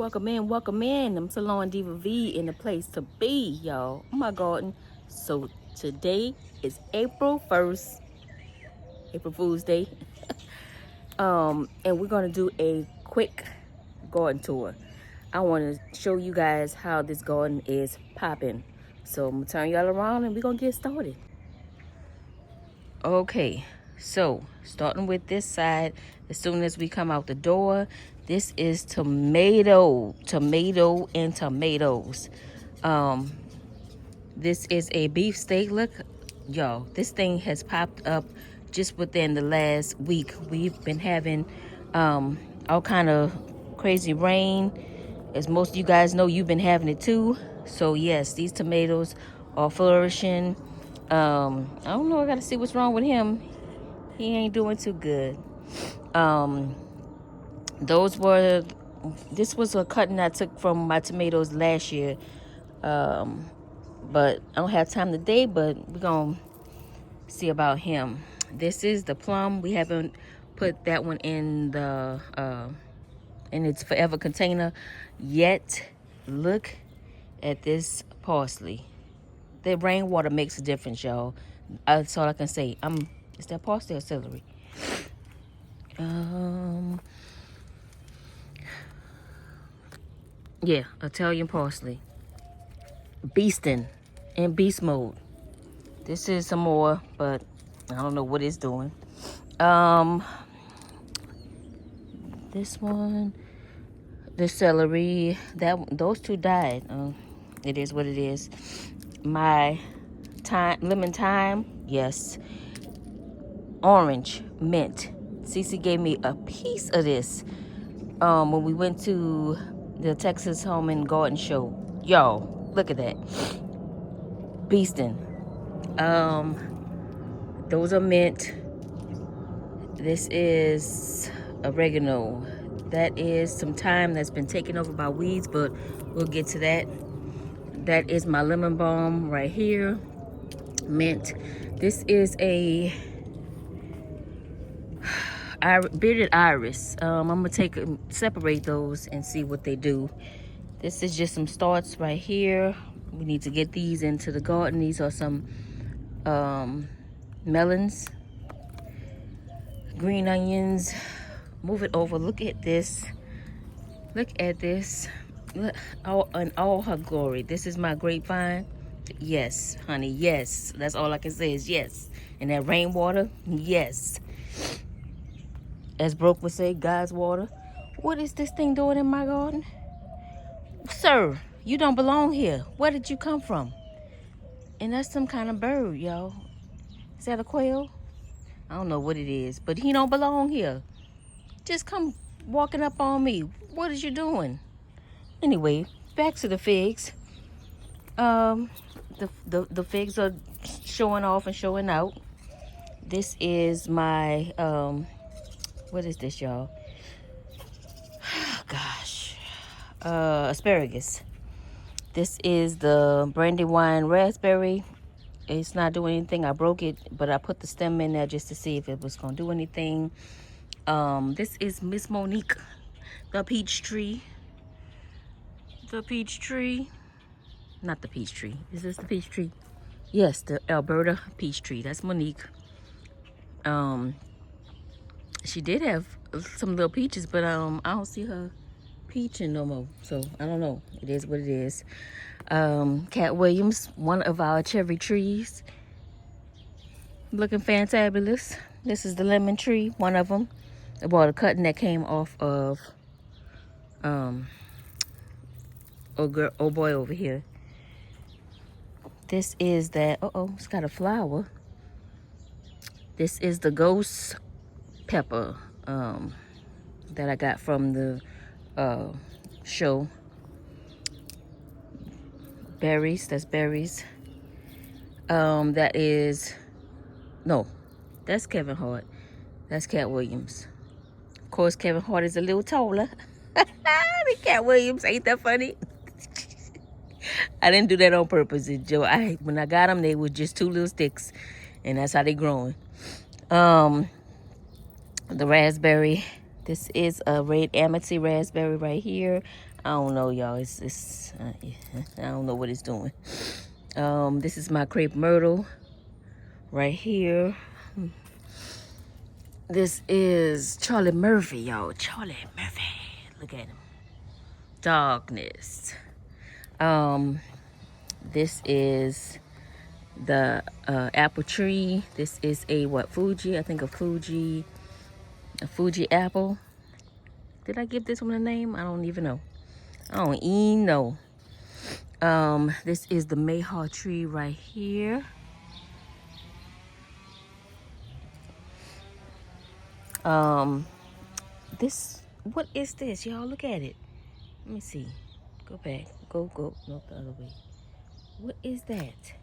welcome in. I'm SalonDivaV in the place to be, y'all. Oh my garden. So today is April 1st, April Fool's Day. And we're gonna do a quick garden tour. I want to show you guys how this garden is popping. So I'm gonna turn y'all around and we're gonna get started. Okay, so starting with this side, as soon as we come out the door, this is tomato and tomatoes. This is a beefsteak. Look, y'all, this thing has popped up just within the last week. We've been having all kind of crazy rain. As most of you guys know, you've been having it too. So yes, these tomatoes are flourishing. I don't know, I gotta see what's wrong with him. He ain't doing too good. This was a cutting I took from my tomatoes last year. But I don't have time today, but we're gonna see about him. This is the plum. We haven't put that one in the in its forever container yet. Look at this parsley. The rainwater makes a difference, y'all. That's all I can say. Is that parsley or celery? Yeah, Italian parsley. Beasting in beast mode. This is some more, but I don't know what it's doing. This one, the celery, those two died. It is what it is. My lemon thyme, yes. Orange mint. Cece gave me a piece of this when we went to the Texas Home and Garden Show. Y'all, look at that. Beasting. Those are mint. This is oregano. That is some thyme that's been taken over by weeds, but we'll get to that. That is my lemon balm right here. Mint. This is a bearded iris. I'm gonna separate those and see what they do. This is just some starts right here. We need to get these into the garden. These are some melons, green onions. Move it over. Look at this. Look at this. Look, in all her glory. This is my grapevine. Yes, honey, yes. That's all I can say is yes. And that rainwater, yes. As Brooke would say, God's water. What is this thing doing in my garden? Sir, you don't belong here. Where did you come from? And that's some kind of bird, y'all. Is that a quail? I don't know what it is, but he don't belong here. Just come walking up on me. What is you doing? Anyway, back to the figs. The figs are showing off and showing out. This is my what is this, y'all? Gosh, asparagus. This is the Brandywine raspberry. It's not doing anything. I broke it, but I put the stem in there just to see if it was gonna do anything. This is Miss Monique, the peach tree. The peach tree. Not the peach tree. Is this the peach tree? Yes, the Alberta peach tree. That's Monique. She did have some little peaches, but I don't see her peaching no more. So I don't know. It is what it is. Cat Williams, one of our cherry trees, looking fantabulous. This is the lemon tree, one of them. I bought a cutting that came off of oh boy over here. This is that, it's got a flower. This is the ghost pepper that I got from the show. Berries, that's berries. That's Kevin Hart. That's Cat Williams. Of course, Kevin Hart is a little taller. The Cat Williams, ain't that funny? I didn't do that on purpose, Joe. When I got them, they were just two little sticks, and that's how they growing. The raspberry. This is a red amity raspberry right here. I don't know, y'all. It's I don't know what it's doing. This is my crepe myrtle right here. This is Charlie Murphy, y'all. Charlie Murphy. Look at him. Darkness. This is the apple tree. This is a Fuji? I think a Fuji apple. Did I give this one a name? I don't even know. I don't even know. This is the mayhaw tree right here. What is this, y'all? Look at it. Let me see. Go back. Go. No, the other way. What is that?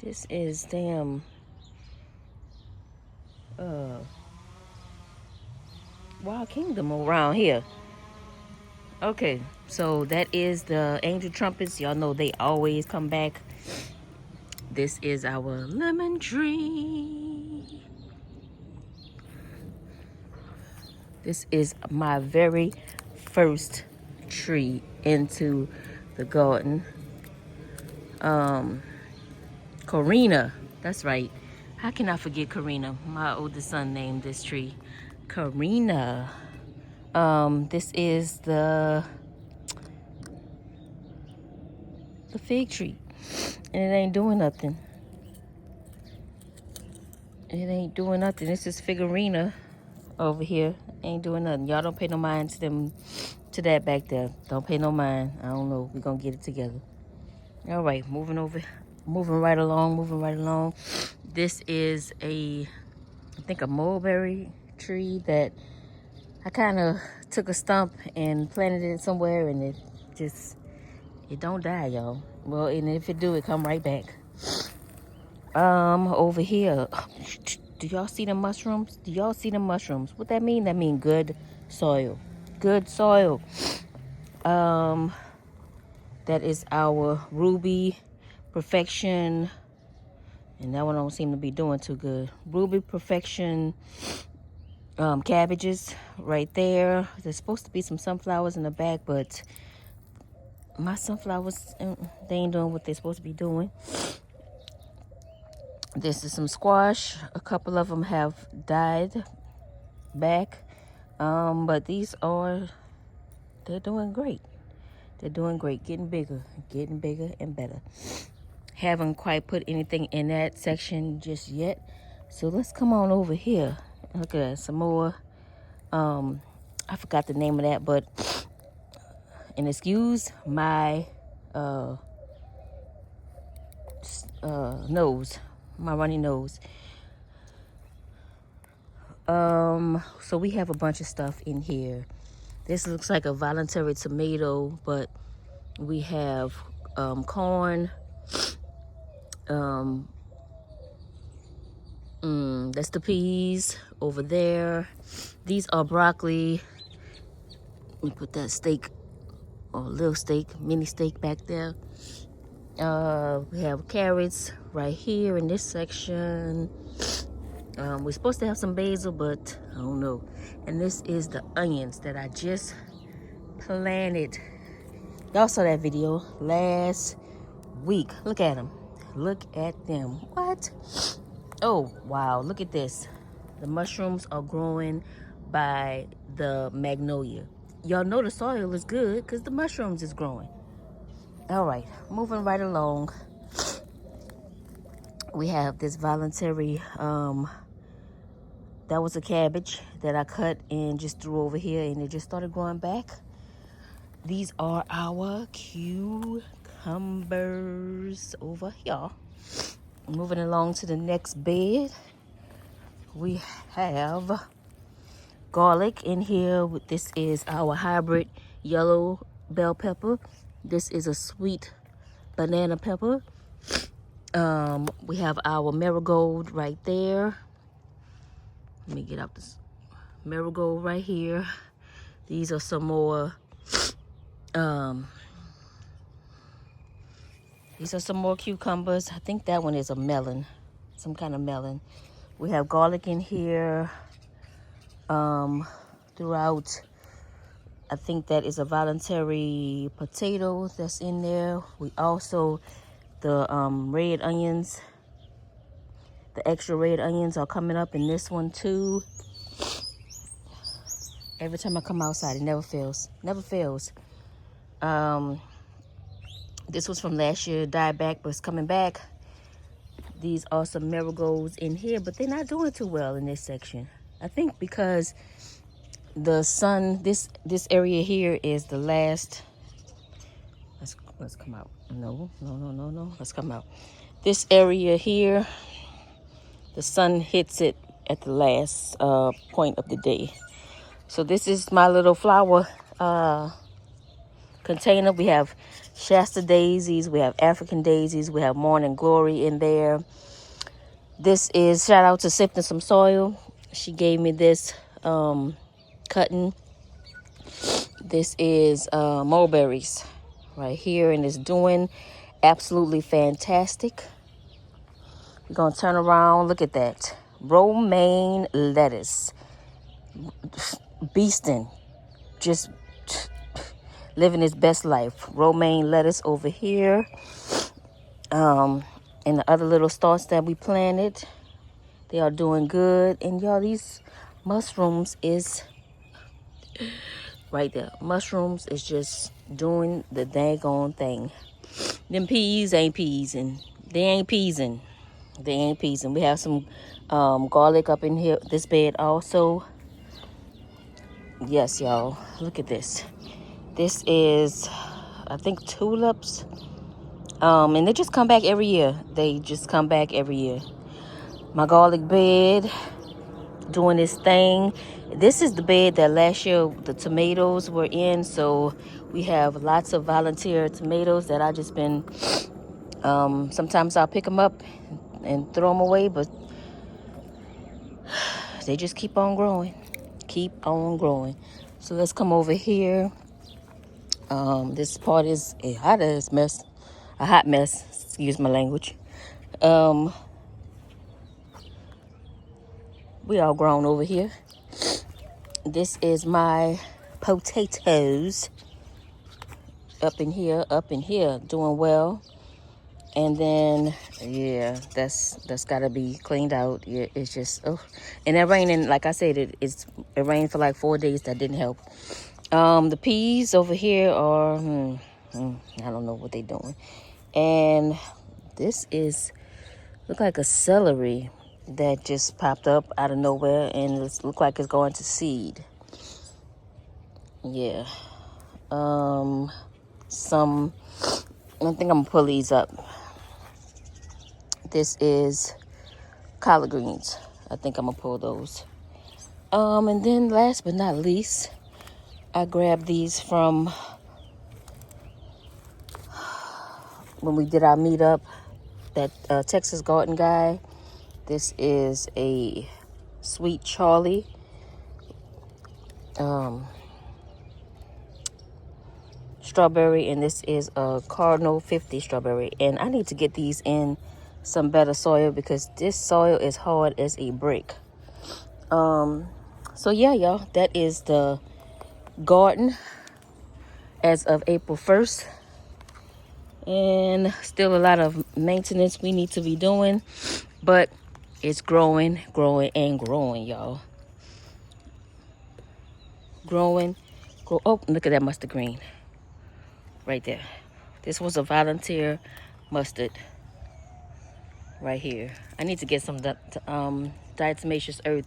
This is damn Wild Kingdom around here. Okay, so that is the angel trumpets. Y'all know they always come back. This is our lemon tree. This is my very first tree into the garden. Karina, that's right. How can I forget Karina? My oldest son named this tree Karina. This is the fig tree, and it ain't doing nothing. It ain't doing nothing. This is Figurina over here. Ain't doing nothing. Y'all don't pay no mind to that back there. Don't pay no mind. I don't know. We're gonna get it together. All right, moving right along. This is I think a mulberry tree that I kind of took a stump and planted it somewhere, and it don't die, y'all. Well, and if it do, it come right back. Over here, do y'all see the mushrooms? What that mean? That mean good soil. That is our Ruby Perfection, and that one don't seem to be doing too good. Ruby Perfection cabbages right there. There's supposed to be some sunflowers in the back, but my sunflowers, they ain't doing what they're supposed to be doing. This is some squash. A couple of them have died back, but they're doing great. Getting bigger and better. Haven't quite put anything in that section just yet, so let's come on over here. Look at that, some more. I forgot the name of that, but and excuse my nose, my runny nose. So we have a bunch of stuff in here. This looks like a voluntary tomato, but we have corn. That's the peas over there. These are broccoli. Let me put that steak, or little steak, mini steak back there. We have carrots right here in this section. We're supposed to have some basil, but I don't know. And this is the onions that I just planted. Y'all saw that video last week. Look at them. What? Oh, wow. Look at this. The mushrooms are growing by the magnolia. Y'all know the soil is good because the mushrooms is growing. All right, moving right along. We have this voluntary, that was a cabbage that I cut and just threw over here, and it just started growing back. These are our cucumbers over here. Moving along to the next bed, we have garlic in here. This is our hybrid yellow bell pepper. This is a sweet banana pepper. We have our marigold right there. Let me get out this marigold right here. These are some more cucumbers. I think that one is a melon, some kind of melon. We have garlic in here. throughout. I think that is a voluntary potato that's in there. We also, the red onions, the extra red onions are coming up in this one too. Every time I come outside, it never fails. Never fails. This was from last year, died back, but it's coming back. These are some marigolds in here, but they're not doing too well in this section. I think because the sun, this area here is the last. Let's come out. No. Let's come out. This area here, the sun hits it at the last point of the day. So this is my little flower container. We have Shasta daisies, we have African daisies, we have morning glory in there. This is, shout out to Sifting Some Soil. She gave me this cutting. This is mulberries right here, and it's doing absolutely fantastic. We're gonna turn around. Look at that romaine lettuce, beasting, just living his best life. Romaine lettuce over here, and the other little stalks that we planted, they are doing good. And y'all, these mushrooms is right there. Mushrooms is just doing the daggone thing. Them peas ain't peasing. They ain't peasing. They ain't peasing. We have some garlic up in here, this bed also. Yes, y'all. Look at this. This is, I think, tulips. And they just come back every year. They just come back every year. My garlic bed doing this thing. This is the bed that last year the tomatoes were in. So we have lots of volunteer tomatoes that I just been, sometimes I'll pick them up and throw them away, but they just keep on growing. Keep on growing. So let's come over here. This part is a hot mess. A hot mess, excuse my language. We all grown over here. This is my potatoes up in here, doing well. And then, yeah, that's gotta be cleaned out. Yeah, it's just, oh. And that raining, like I said, it rained for like 4 days. That didn't help. The peas over here are, I don't know what they're doing. And this is, look like a celery that just popped up out of nowhere, and it look like it's going to seed. Yeah. I think I'm gonna pull these up. This is collard greens. I think I'm gonna pull those. And then last but not least, I grabbed these from when we did our meetup, that Texas garden guy. This is a Sweet Charlie. Strawberry, and this is a Cardinal 50 strawberry. And I need to get these in some better soil because this soil is hard as a brick. So yeah, y'all, that is the garden as of April 1st. And still a lot of maintenance we need to be doing, but it's growing, y'all. Growing. Oh, look at that mustard green right there. This was a volunteer mustard right here. I need to get some diatomaceous earth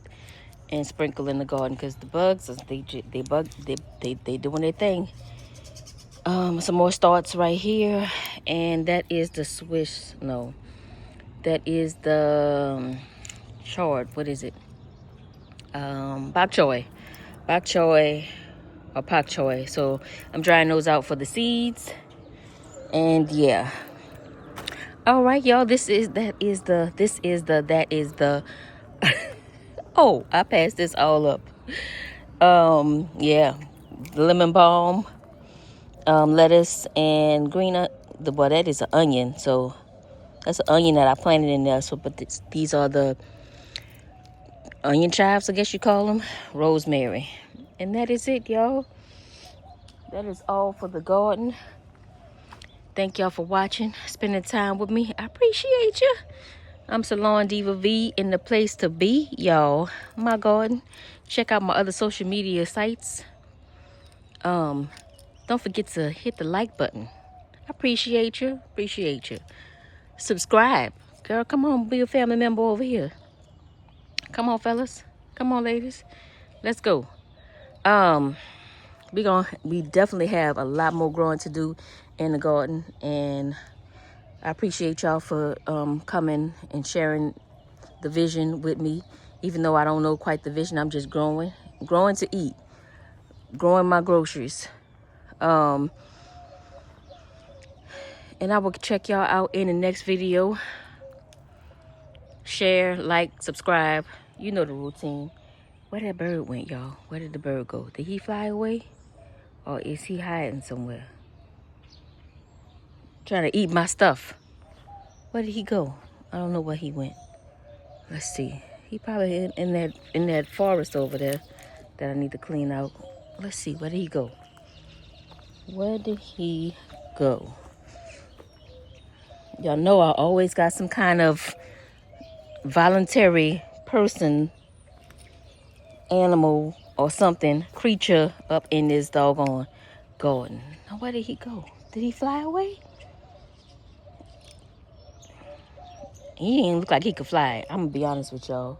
and sprinkle in the garden because the bugs, they doing their thing. Some more starts right here, and that is the Swiss. No, that is the chard. What is it? Bok choy or pak choy. So I'm drying those out for the seeds, and yeah. All right, y'all. That is the. Oh, I passed this all up. Yeah, lemon balm. Lettuce and well, that is an onion, so that's an onion that I planted in there. So, but these are the onion chives, I guess you call them, rosemary. And that is it, y'all. That is all for the garden. Thank y'all for watching, spending time with me. I appreciate you. I'm SalonDivaV, in the place to be, y'all. My garden. Check out my other social media sites. Don't forget to hit the like button. I appreciate you. Appreciate you. Subscribe. Girl, come on, be a family member over here. Come on, fellas. Come on, ladies. Let's go. We definitely have a lot more growing to do in the garden, and I appreciate y'all for coming and sharing the vision with me. Even though I don't know quite the vision, I'm just growing to eat, growing my groceries. And I will check y'all out in the next video. Share, like, subscribe. You know the routine. Where that bird went, y'all? Where did the bird go? Did he fly away? Or is he hiding somewhere? Trying to eat my stuff. Where did he go? I don't know where he went. Let's see. He probably in that forest over there that I need to clean out. Let's see. Where did he go? Where did he go? Y'all know I always got some kind of voluntary person, animal, or something, creature up in this doggone garden. Now, where did he go? Did he fly away? He didn't look like he could fly. I'm gonna be honest with y'all.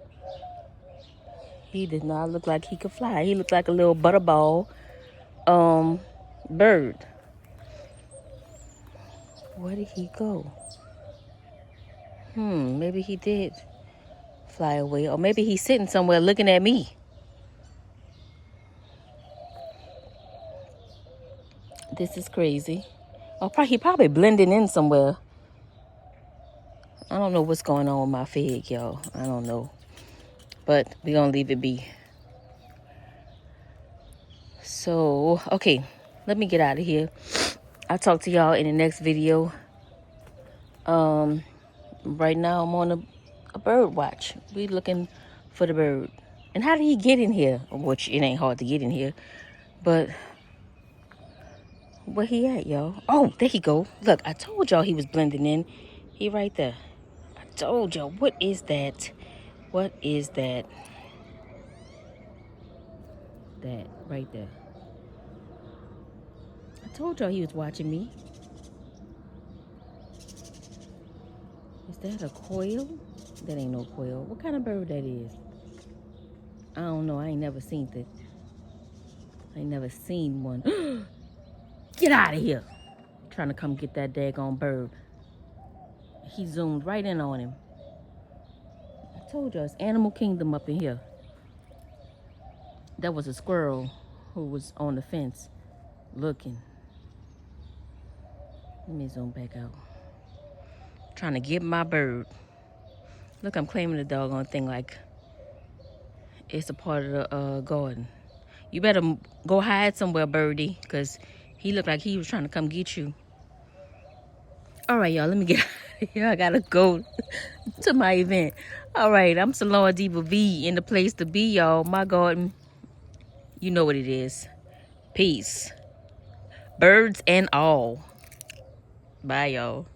He did not look like he could fly. He looked like a little butterball bird. Where did he go? Maybe he did fly away, or maybe he's sitting somewhere looking at me. This is crazy. Oh, he probably blending in somewhere. I don't know what's going on with my fig, y'all. I don't know. But we're going to leave it be. So, okay. Let me get out of here. I'll talk to y'all in the next video. Right now, I'm on a bird watch. We looking for the bird. And how did he get in here? Which, it ain't hard to get in here. But where he at, y'all? Oh, there he go. Look, I told y'all he was blending in. He right there. I told y'all. What is that? What is that? That right there. I told y'all he was watching me. Is that a quail? That ain't no quail. What kind of bird that is? I don't know. I ain't never seen that. I ain't never seen one. Get out of here. Trying to come get that daggone bird. He zoomed right in on him. I told you, it's Animal Kingdom up in here. That was a squirrel who was on the fence looking. Let me zoom back out. Trying to get my bird. Look, I'm claiming the doggone thing like it's a part of the garden. You better go hide somewhere, birdie, because he looked like he was trying to come get you. All right, y'all, let me get out of here. I gotta go to my event. All right, I'm SalonDivaV, in the place to be, y'all. My garden, you know what it is. Peace. Birds and all. Bye, y'all.